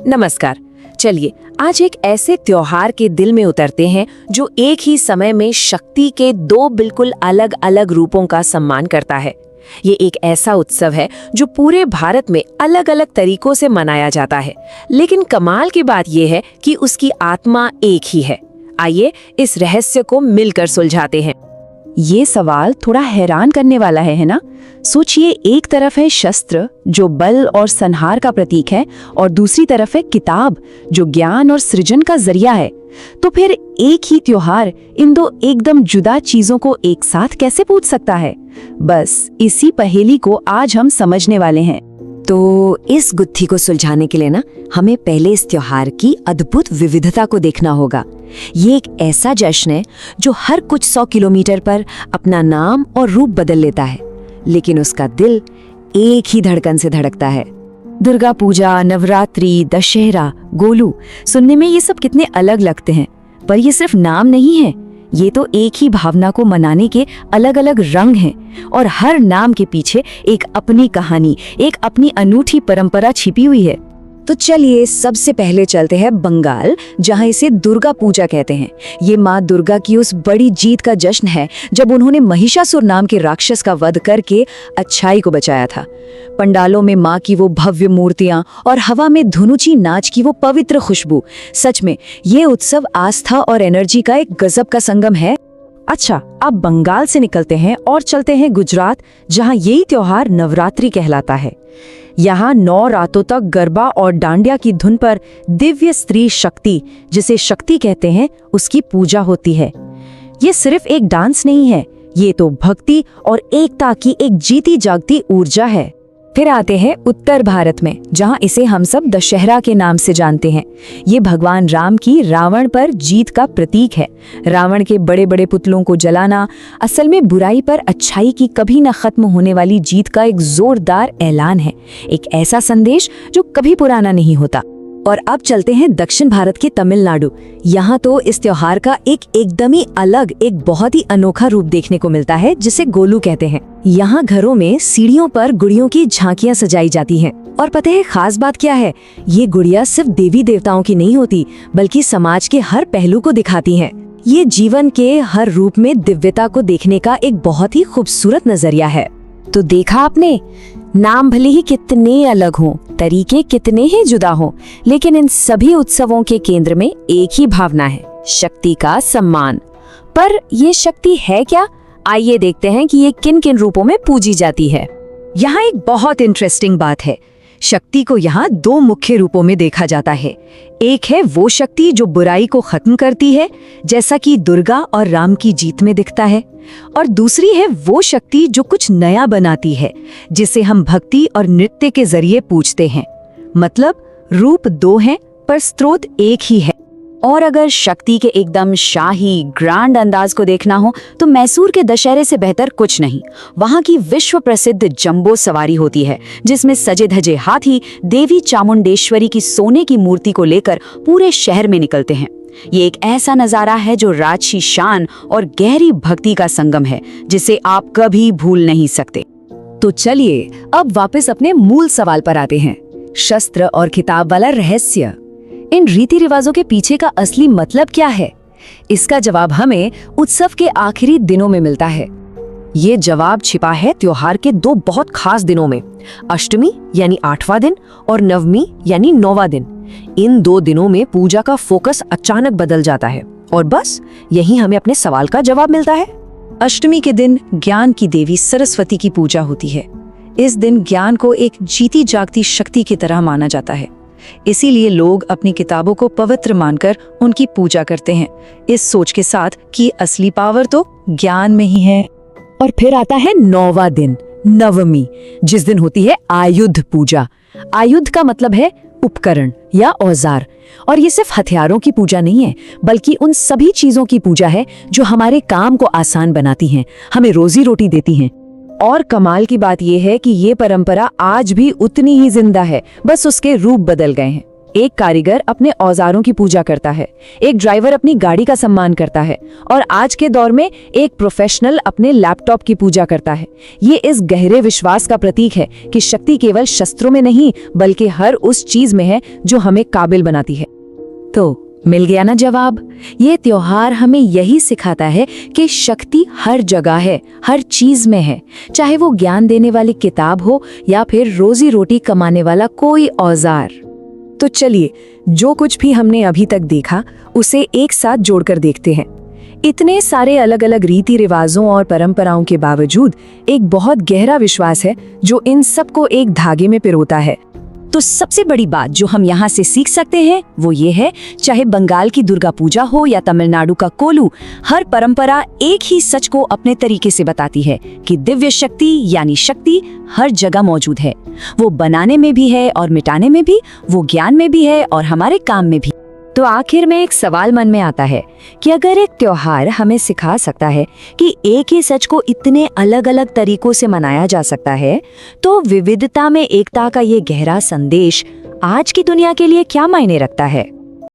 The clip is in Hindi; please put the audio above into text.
नमस्कार। चलिए आज एक ऐसे त्योहार के दिल में उतरते हैं जो एक ही समय में शक्ति के दो बिल्कुल अलग अलग रूपों का सम्मान करता है। ये एक ऐसा उत्सव है जो पूरे भारत में अलग अलग तरीकों से मनाया जाता है, लेकिन कमाल की बात यह है कि उसकी आत्मा एक ही है। आइए इस रहस्य को मिलकर सुलझाते हैं। ये सवाल थोड़ा हैरान करने वाला है ना? सोचिए, एक तरफ है शस्त्र जो बल और संहार का प्रतीक है और दूसरी तरफ है किताब जो ज्ञान और सृजन का जरिया है। तो फिर एक ही त्योहार इन दो एकदम जुदा चीजों को एक साथ कैसे पूछ सकता है? बस इसी पहेली को आज हम समझने वाले हैं। तो इस गुत्थी को सुलझाने के लिए हमें पहले इस त्योहार की अद्भुत विविधता को देखना होगा। ये एक ऐसा जश्न है जो हर कुछ 100 किलोमीटर पर अपना नाम और रूप बदल लेता है, लेकिन उसका दिल एक ही धड़कन से धड़कता है। दुर्गा पूजा, नवरात्रि, दशहरा, गोलू, सुनने में ये सब कितने अलग लगते हैं, पर ये सिर्फ नाम नहीं है। ये तो एक ही भावना को मनाने के अलग अलग रंग हैं, और हर नाम के पीछे एक अपनी कहानी, एक अपनी अनूठी परंपरा छिपी हुई है। तो चलिए सबसे पहले चलते हैं बंगाल, जहां इसे दुर्गा पूजा कहते हैं। ये माँ दुर्गा की उस बड़ी जीत का जश्न है जब उन्होंने महिषासुर नाम के राक्षस का वध करके अच्छाई को बचाया था। पंडालों में माँ की वो भव्य मूर्तियां और हवा में धुनुची नाच की वो पवित्र खुशबू, सच में ये उत्सव आस्था और एनर्जी का एक गजब का संगम है। अच्छा, अब बंगाल से निकलते हैं और चलते हैं गुजरात, जहां यही त्योहार नवरात्रि कहलाता है। यहाँ 9 रातों तक गरबा और डांडिया की धुन पर दिव्य स्त्री शक्ति, जिसे शक्ति कहते हैं, उसकी पूजा होती है। ये सिर्फ एक डांस नहीं है, ये तो भक्ति और एकता की एक जीती जागती ऊर्जा है। फिर आते हैं उत्तर भारत में, जहाँ इसे हम सब दशहरा के नाम से जानते हैं। ये भगवान राम की रावण पर जीत का प्रतीक है। रावण के बड़े बड़े पुतलों को जलाना असल में बुराई पर अच्छाई की कभी न खत्म होने वाली जीत का एक जोरदार ऐलान है, एक ऐसा संदेश जो कभी पुराना नहीं होता। और अब चलते हैं दक्षिण भारत के तमिलनाडु। यहाँ तो इस त्योहार का एकदम ही अलग, एक बहुत ही अनोखा रूप देखने को मिलता है, जिसे गोलू कहते हैं। यहाँ घरों में सीढ़ियों पर गुड़ियों की झांकियाँ सजाई जाती हैं। और पता है खास बात क्या है? ये गुड़िया सिर्फ देवी देवताओं की नहीं होती, बल्कि समाज के हर पहलू को दिखाती हैं। ये जीवन के हर रूप में दिव्यता को देखने का एक बहुत ही खूबसूरत नजरिया है। तो देखा आपने, नाम भले ही कितने अलग हों, तरीके कितने ही जुदा हों, लेकिन इन सभी उत्सवों के केंद्र में एक ही भावना है, शक्ति का सम्मान। पर ये शक्ति है क्या? आइए देखते हैं कि ये किन किन रूपों में पूजी जाती है। यहाँ एक बहुत इंटरेस्टिंग बात है। शक्ति को यहाँ 2 मुख्य रूपों में देखा जाता है। एक है वो शक्ति जो बुराई को खत्म करती है, जैसा कि दुर्गा और राम की जीत में दिखता है, और दूसरी है वो शक्ति जो कुछ नया बनाती है, जिसे हम भक्ति और नृत्य के जरिए पूजते हैं। मतलब रूप 2 हैं पर स्रोत एक ही है। और अगर शक्ति के एकदम शाही ग्रैंड अंदाज को देखना हो तो मैसूर के दशहरे से बेहतर कुछ नहीं। वहाँ की विश्व प्रसिद्ध जंबो सवारी होती है, जिसमें सजे धजे हाथी देवी चामुंडेश्वरी की सोने की मूर्ति को लेकर पूरे शहर में निकलते हैं। ये एक ऐसा नजारा है जो राजसी शान और गहरी भक्ति का संगम है, जिसे आप कभी भूल नहीं सकते। तो चलिए अब वापस अपने मूल सवाल पर आते हैं, शस्त्र और खिताब वाला रहस्य। इन रीति रिवाजों के पीछे का असली मतलब क्या है? इसका जवाब हमें उत्सव के आखिरी दिनों में मिलता है। ये जवाब छिपा है त्योहार के 2 बहुत खास दिनों में, अष्टमी यानी 8वां दिन और नवमी यानी 9वां दिन। इन 2 दिनों में पूजा का फोकस अचानक बदल जाता है, और बस यही हमें अपने सवाल का जवाब मिलता है। अष्टमी के दिन ज्ञान की देवी सरस्वती की पूजा होती है। इस दिन ज्ञान को एक जीती जागती शक्ति की तरह माना जाता है, इसीलिए लोग अपनी किताबों को पवित्र मानकर उनकी पूजा करते हैं, इस सोच के साथ कि असली पावर तो ज्ञान में ही है। और फिर आता है 9वां दिन, नवमी, जिस दिन होती है आयुध पूजा। आयुध का मतलब है उपकरण या औजार, और ये सिर्फ हथियारों की पूजा नहीं है, बल्कि उन सभी चीजों की पूजा है जो हमारे काम को आसान बनाती हैं, हमें रोजी रोटी देती हैं। और कमाल की बात यह है कि ये परंपरा आज भी उतनी ही जिंदा है, बस उसके रूप बदल गए हैं। एक कारीगर अपने औजारों की पूजा करता है, एक ड्राइवर अपनी गाड़ी का सम्मान करता है और आज के दौर में एक प्रोफेशनल अपने लैपटॉप की पूजा करता है। ये इस गहरे विश्वास का प्रतीक है कि शक्ति केवल शस्त्रों में नहीं बल्कि हर उस चीज में है जो हमें काबिल बनाती है। तो मिल गया ना जवाब। ये त्योहार हमें यही सिखाता है कि शक्ति हर जगह है, हर चीज में है, चाहे वो ज्ञान देने वाली किताब हो या फिर रोजी रोटी कमाने वाला कोई औजार। तो चलिए, जो कुछ भी हमने अभी तक देखा उसे एक साथ जोड़कर देखते हैं। इतने सारे अलग अलग रीति रिवाजों और परंपराओं के बावजूद एक बहुत गहरा विश्वास है जो इन सबको एक धागे में पिरोता है। तो सबसे बड़ी बात जो हम यहाँ से सीख सकते हैं वो ये है, चाहे बंगाल की दुर्गा पूजा हो या तमिलनाडु का कोलू, हर परंपरा एक ही सच को अपने तरीके से बताती है कि दिव्य शक्ति यानी शक्ति हर जगह मौजूद है। वो बनाने में भी है और मिटाने में भी, वो ज्ञान में भी है और हमारे काम में भी। तो आखिर में एक सवाल मन में आता है कि अगर एक त्योहार हमें सिखा सकता है कि एक ही सच को इतने अलग अलग तरीकों से मनाया जा सकता है, तो विविधता में एकता का ये गहरा संदेश आज की दुनिया के लिए क्या मायने रखता है?